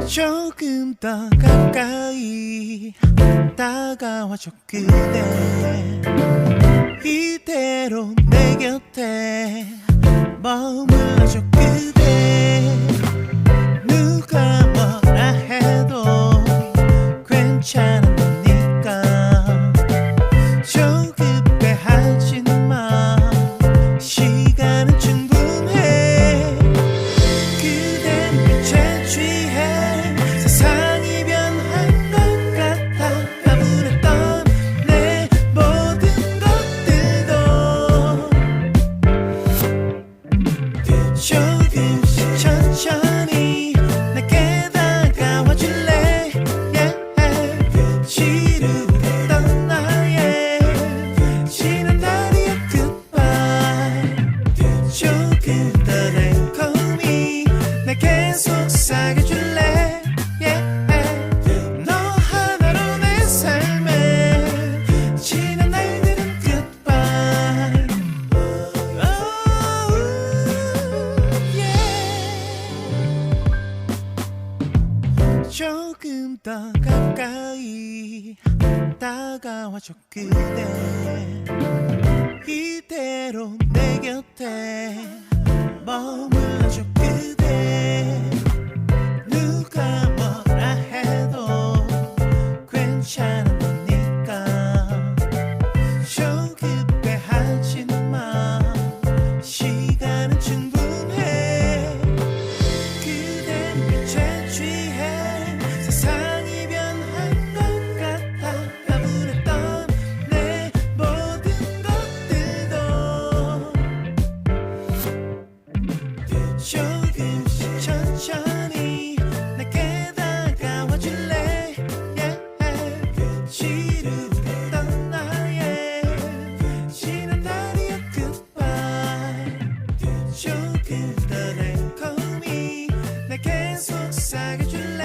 조금 더 가까이 다가와줘 그대, 이대로 내 곁에 머물러줘 그대. 누가 뭐라 해도 괜찮으니까 조급해하지 마, 시간은 충분해. 그댄 빛에 취해 세상이 변한 것 같아. 가물했던 내 모든 것들도 조금씩 천천히 내게 다가와 줄래. 지루했던 나의 지난 날의 goodbye, 조금 더 달콤히 내게 속삭여줄래. 너 하나로 내 삶에 지난 날들은 goodbye. Oh, yeah. 조금 더 가까이 다가와줘 그대, 이대로 내 곁에 머물러줘 그대. 누가 뭐라 해도 괜찮으니까 조급해하지 마, 시간은 충분해. 그댄 빛에 취해 세상이 변한 것 같아. 가물했던 내 모든 것들도 조금씩 천천히 내게 다가와 줄래. 지루했던 나의 지난 날의 goodbye, 조금 더 달콤히 내게 속삭여줄래.